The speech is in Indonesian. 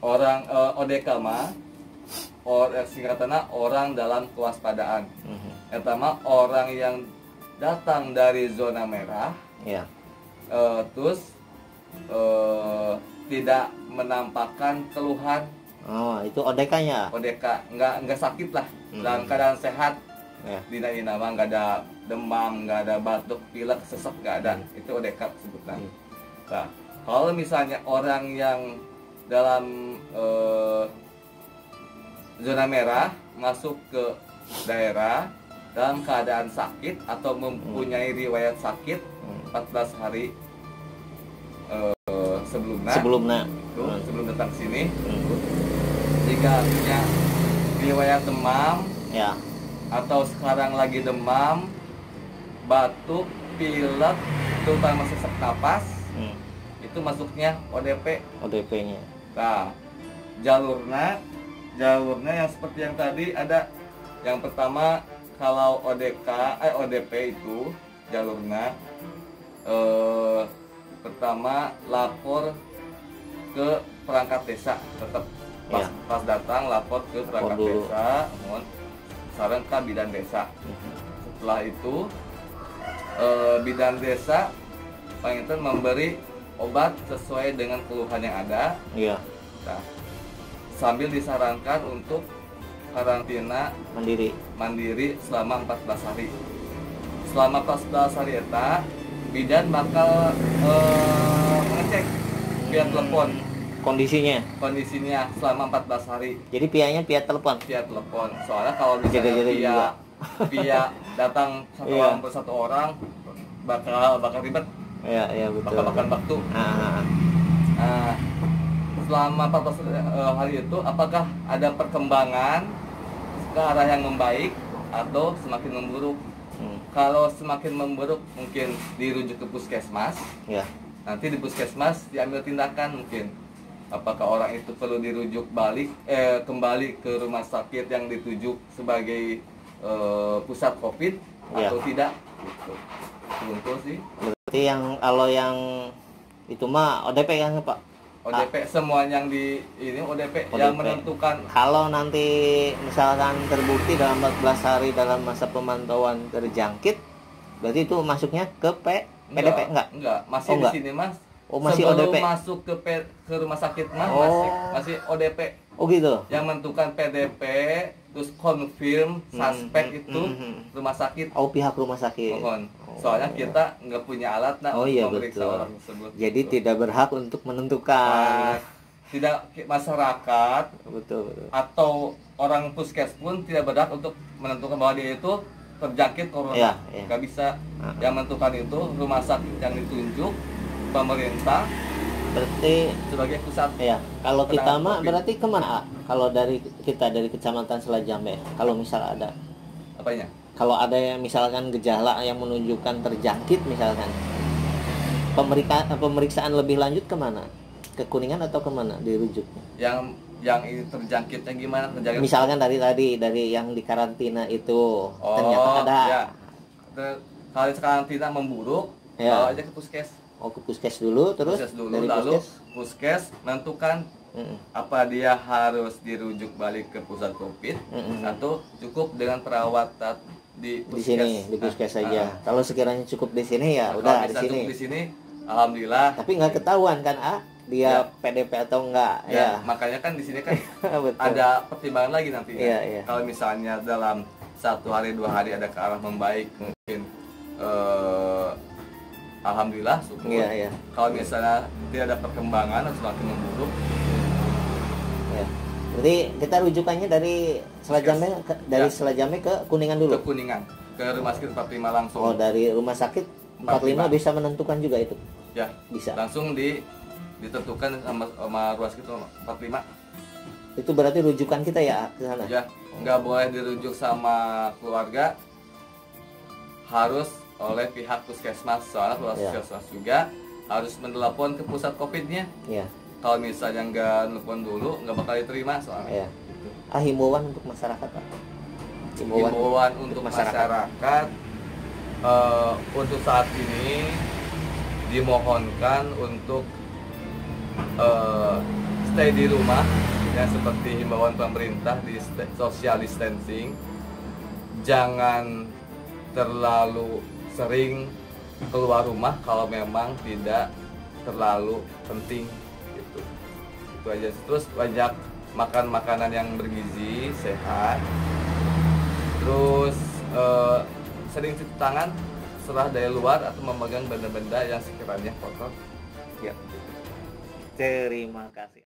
Orang ODK mah singkatannya orang dalam kewaspadaan. Yang pertama orang yang datang dari zona merah, Ya. Terus tidak menampakkan keluhan. Oh, itu ODK-nya. ODK nggak sakit lah, dalam keadaan sehat. Ya. Di nama nggak ada demam, nggak ada batuk, pilek, sesek, nggak ada. Itu ODK sebutan. Nah, kalau misalnya orang yang dalam zona merah masuk ke daerah dalam keadaan sakit atau mempunyai riwayat sakit 14 hari sebelumnya sebelum datang ke sini, jika punya riwayat demam, Ya. atau sekarang lagi demam, batuk, pilek, terutama sesak napas, itu masuknya ODP. ODP-nya. Nah, jalurnya yang seperti yang tadi ada. Yang pertama, kalau ODP itu jalurnya pertama lapor ke perangkat desa, tetap pas datang lapor ke perangkat desa, saran ke bidan desa. Setelah itu bidan desa pengen memberi obat sesuai dengan keluhan yang ada. Iya. Nah, sambil disarankan untuk karantina mandiri selama 14 hari. Selama 14 hari eta bidan bakal mengecek via telepon kondisinya selama 14 hari. Jadi via telepon. Soalnya kalau misalnya via datang satu orang per satu orang bakal ribet. Iya, betul. Bakal waktu. Selama 14 hari itu apakah ada perkembangan ke arah yang membaik atau semakin memburuk? Kalau semakin memburuk mungkin dirujuk ke puskesmas. Ya. Nanti di puskesmas diambil tindakan, mungkin apakah orang itu perlu dirujuk kembali ke rumah sakit yang dituju sebagai pusat COVID atau tidak gitu. Betul sih. Berarti kalau yang itu mah ODP kan Pak? ODP semua yang di ini ODP yang menentukan. Kalau nanti misalkan terbukti dalam 14 hari dalam masa pemantauan terjangkit, berarti itu masuknya ke PDP enggak? Enggak, masih di sini Mas. Oh, masih sebelum ODP. Masuk ke rumah sakit Mas, masih ODP. Oh gitu. Yang menentukan PDP terus confirm suspek itu rumah sakit. Oh, pihak rumah sakit. Mohon. Soalnya kita nggak punya alat memeriksa betul. orang tersebut. Jadi gitu. tidak berhak untuk menentukan. Tidak masyarakat betul. Atau orang puskes pun tidak berhak untuk menentukan bahwa dia itu terjangkit corona. Ya. Nggak bisa. Yang menentukan itu rumah sakit yang ditunjuk pemerintah. Berarti sebagai pusat. Ya. Kalau kita mah berarti kemana? Kalau dari Kecamatan Selajambe, kalau misal ada. Apanya? Kalau ada yang misalkan gejala yang menunjukkan terjangkit misalkan, pemeriksaan lebih lanjut kemana? Ke Kuningan atau kemana dirujuknya? Yang ini terjangkitnya gimana? Misalkan dari yang di karantina itu ternyata ada. Ya. Kalau karantina memburuk, bawa aja ke puskes. Oh, ke puskes dulu, terus lalu puskes menentukan apa dia harus dirujuk balik ke pusat COVID atau cukup dengan perawatan di sini di puskes saja. Kalau sekiranya cukup di sini ya udah di sini. Di sini alhamdulillah. Tapi nggak ketahuan kan dia PDP atau enggak ya. Makanya kan di sini kan Betul. ada pertimbangan lagi nantinya. Iya. Kalau misalnya dalam 1 hari 2 hari ada ke arah membaik, mungkin alhamdulillah syukur. Iya. Kalau misalnya tidak ada perkembangan atau semakin memburuk, Ya. Berarti kita rujukannya dari Selajame ke Kuningan dulu. ke Kuningan, ke rumah sakit 45 langsung. Oh, dari rumah sakit 45 bisa menentukan juga itu. Ya, Bisa. langsung ditentukan sama rumah sakit 45. Itu berarti rujukan kita ya ke sana. Ya, nggak boleh dirujuk sama keluarga, harus oleh pihak puskesmas. Soalnya puskesmas juga harus menelpon ke pusat COVID-nya. Iya. Kalau misalnya nggak nelpon dulu, nggak bakal diterima soalnya. Iya. Himbauan untuk masyarakat, Pak. Himbauan untuk masyarakat untuk saat ini dimohonkan untuk stay di rumah, ya, seperti himbauan pemerintah di social distancing. Jangan terlalu sering keluar rumah kalau memang tidak terlalu penting, gitu. Itu aja. Terus banyak makan makanan yang bergizi, sehat. Terus sering cuci tangan setelah dari luar atau memegang benda-benda yang sekiranya kotor. Ya. Terima kasih.